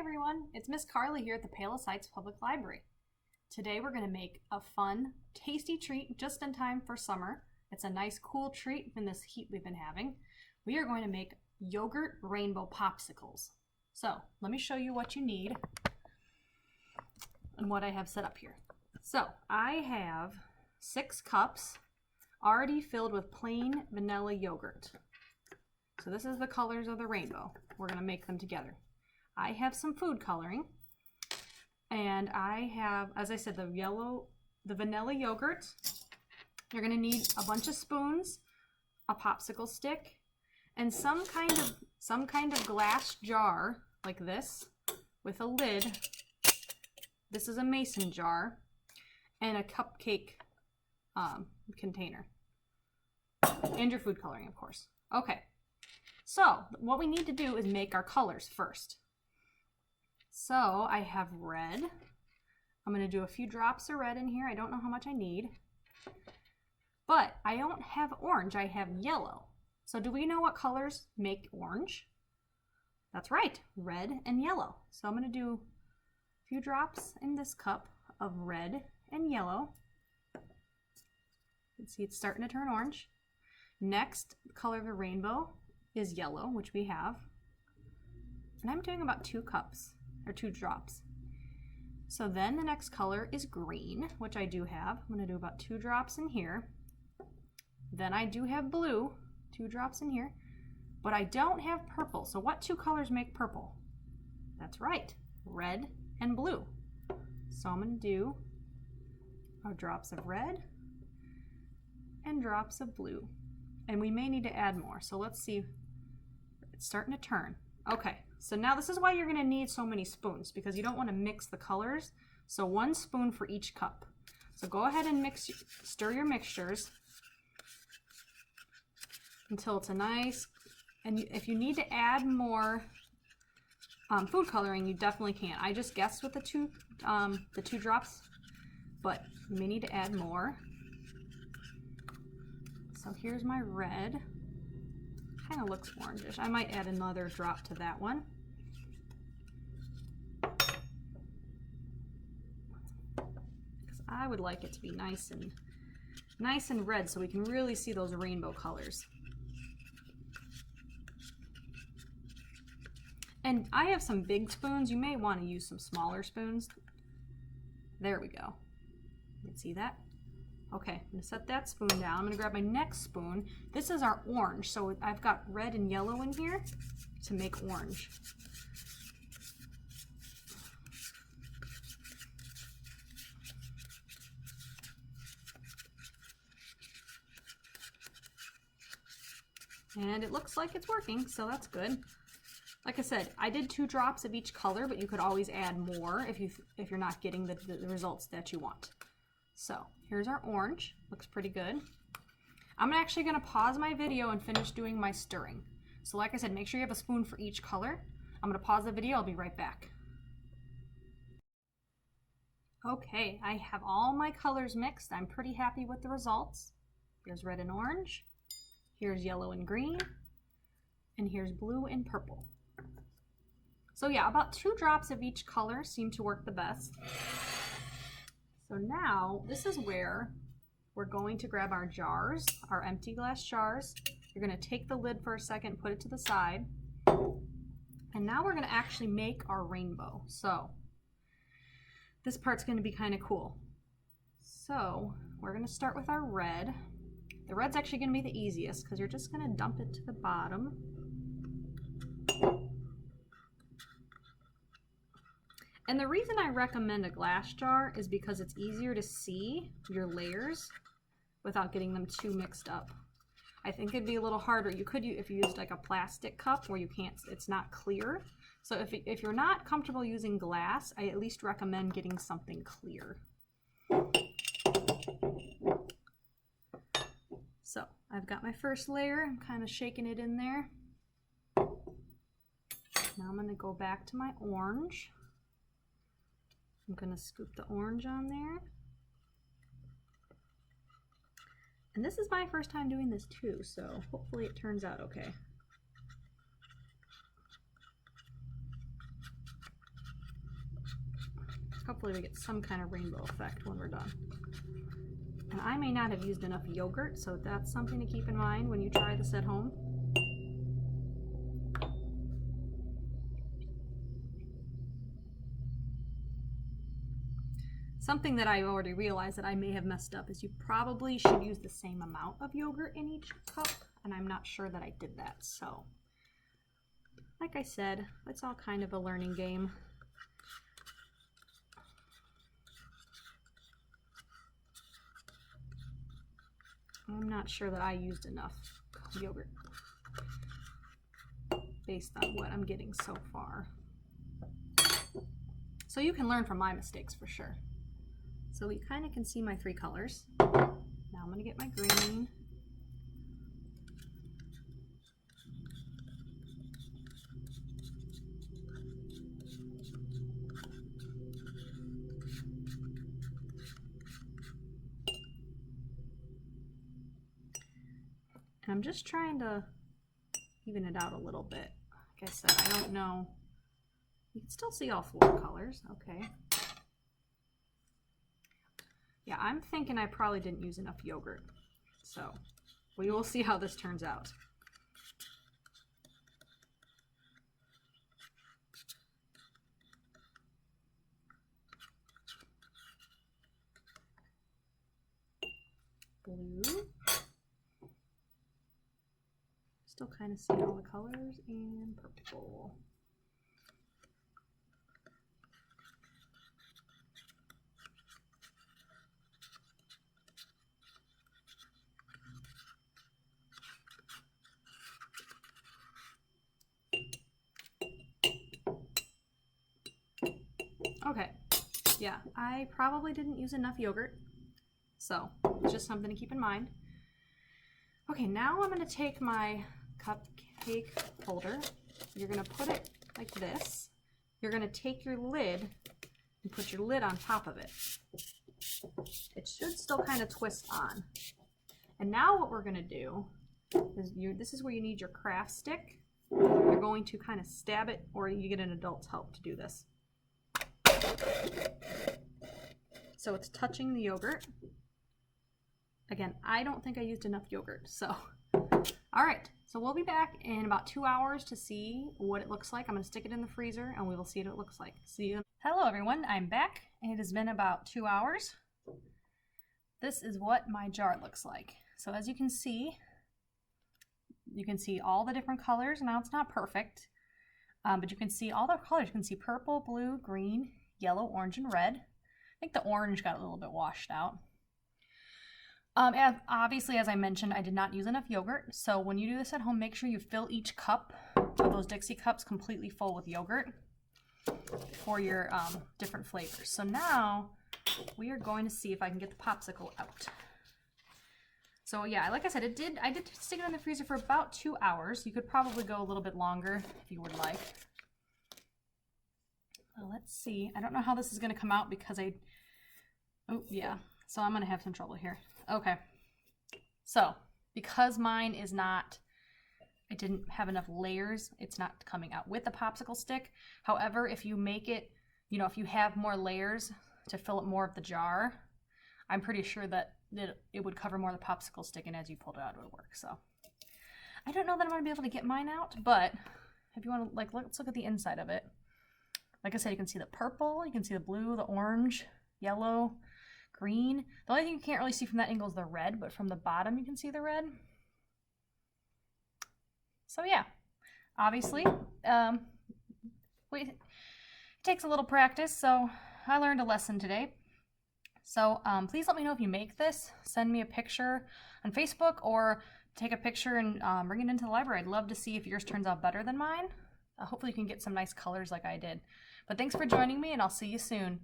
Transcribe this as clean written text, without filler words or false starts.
everyone, it's Miss Carla here at the Palos Heights Public Library. Today we're going to make a fun, tasty treat just in time for summer. It's a nice cool treat in this heat we've been having. We are going to make yogurt rainbow popsicles. So let me show you what you need and what I have set up here. So I have 6 cups already filled with plain vanilla yogurt. So this is the colors of the rainbow. We're going to make them together. I have some food coloring, and I have, as I said, the vanilla yogurt. You're going to need a bunch of spoons, a popsicle stick, and some kind of glass jar like this with a lid. This is a mason jar, and a cupcake container, and your food coloring, of course. Okay, so what we need to do is make our colors first. So I have red. I'm going to do a few drops of red in here. I don't know how much I need. But I don't have orange, I have yellow. So do we know what colors make orange? That's right, red and yellow. So I'm going to do a few drops in this cup of red and yellow. You can see it's starting to turn orange. Next, the color of the rainbow is yellow, which we have. And I'm doing about 2 cups. Or 2 drops. So then the next color is green, which I do have. I'm going to do about 2 drops in here. Then I do have blue, 2 drops in here, but I don't have purple. So what 2 colors make purple? That's right, red and blue. So I'm going to do drops of red and drops of blue. And we may need to add more. So let's see. It's starting to turn. Okay. So now this is why you're going to need so many spoons, because you don't want to mix the colors. So 1 spoon for each cup. So go ahead and stir your mixtures until it's a nice, and if you need to add more food coloring, you definitely can. I just guessed with the two drops, but you may need to add more. So here's my red. Kind of looks orangish. I might add another drop to that one. Because I would like it to be nice and red so we can really see those rainbow colors. And I have some big spoons. You may want to use some smaller spoons. There we go. You can see that? Okay, I'm going to set that spoon down. I'm going to grab my next spoon. This is our orange, so I've got red and yellow in here to make orange. And it looks like it's working, so that's good. Like I said, I did 2 drops of each color, but you could always add more if you're not getting the results that you want. So here's our orange. Looks pretty good. I'm actually going to pause my video and finish doing my stirring. So like I said, make sure you have a spoon for each color. I'm going to pause the video. I'll be right back. Okay, I have all my colors mixed. I'm pretty happy with the results. Here's red and orange. Here's yellow and green. And here's blue and purple. So yeah, about 2 drops of each color seem to work the best. So now, this is where we're going to grab our jars, our empty glass jars. You're going to take the lid for a second, put it to the side. And now we're going to actually make our rainbow. So this part's going to be kind of cool. So we're going to start with our red. The red's actually going to be the easiest because you're just going to dump it to the bottom. And the reason I recommend a glass jar is because it's easier to see your layers without getting them too mixed up. I think it'd be a little harder. You could, if you used like a plastic cup where you can't, it's not clear. So if you're not comfortable using glass, I at least recommend getting something clear. So I've got my first layer. I'm kind of shaking it in there. Now I'm going to go back to my orange. I'm going to scoop the orange on there. And this is my first time doing this too, so hopefully it turns out okay. Hopefully we get some kind of rainbow effect when we're done. And I may not have used enough yogurt, so that's something to keep in mind when you try this at home. Something that I already realized that I may have messed up is you probably should use the same amount of yogurt in each cup, and I'm not sure that I did that. So, like I said, it's all kind of a learning game. I'm not sure that I used enough yogurt based on what I'm getting so far. So you can learn from my mistakes for sure. So we kind of can see my 3 colors. Now I'm going to get my green. And I'm just trying to even it out a little bit. Like I said, I don't know. You can still see all 4 colors. Okay. Yeah, I'm thinking I probably didn't use enough yogurt. So we will see how this turns out. Blue. Still kind of see all the colors, and purple. Okay, yeah, I probably didn't use enough yogurt, so it's just something to keep in mind. Okay, now I'm going to take my cupcake holder. You're going to put it like this. You're going to take your lid and put your lid on top of it. It should still kind of twist on. And now what we're going to do is this is where you need your craft stick. You're going to kind of stab it, or you get an adult's help to do this. So it's touching the yogurt. Again, I don't think I used enough yogurt, so. All right, so we'll be back in about 2 hours to see what it looks like. I'm gonna stick it in the freezer and we will see what it looks like. See you. Hello everyone, I'm back. It has been about 2 hours. This is what my jar looks like. So as you can see all the different colors. Now it's not perfect, but you can see all the colors. You can see purple, blue, green, yellow, orange, and red. I think the orange got a little bit washed out. Obviously, as I mentioned, I did not use enough yogurt. So when you do this at home, make sure you fill each cup of those Dixie cups completely full with yogurt for your different flavors. So now we are going to see if I can get the popsicle out. So yeah, like I said, I did stick it in the freezer for about 2 hours. You could probably go a little bit longer if you would like. Well, let's see. I don't know how this is going to come out because oh yeah. So I'm going to have some trouble here. Okay. So because mine is not, I didn't have enough layers, it's not coming out with the popsicle stick. However, if you make it, if you have more layers to fill up more of the jar, I'm pretty sure that it would cover more of the popsicle stick, and as you pulled it out, it would work. So I don't know that I'm going to be able to get mine out, but if you want to, let's look at the inside of it. Like I said, you can see the purple, you can see the blue, the orange, yellow, green. The only thing you can't really see from that angle is the red, but from the bottom you can see the red. So yeah, obviously, it takes a little practice, so I learned a lesson today. So please let me know if you make this. Send me a picture on Facebook or take a picture and bring it into the library. I'd love to see if yours turns out better than mine. Hopefully you can get some nice colors like I did. But thanks for joining me, and I'll see you soon.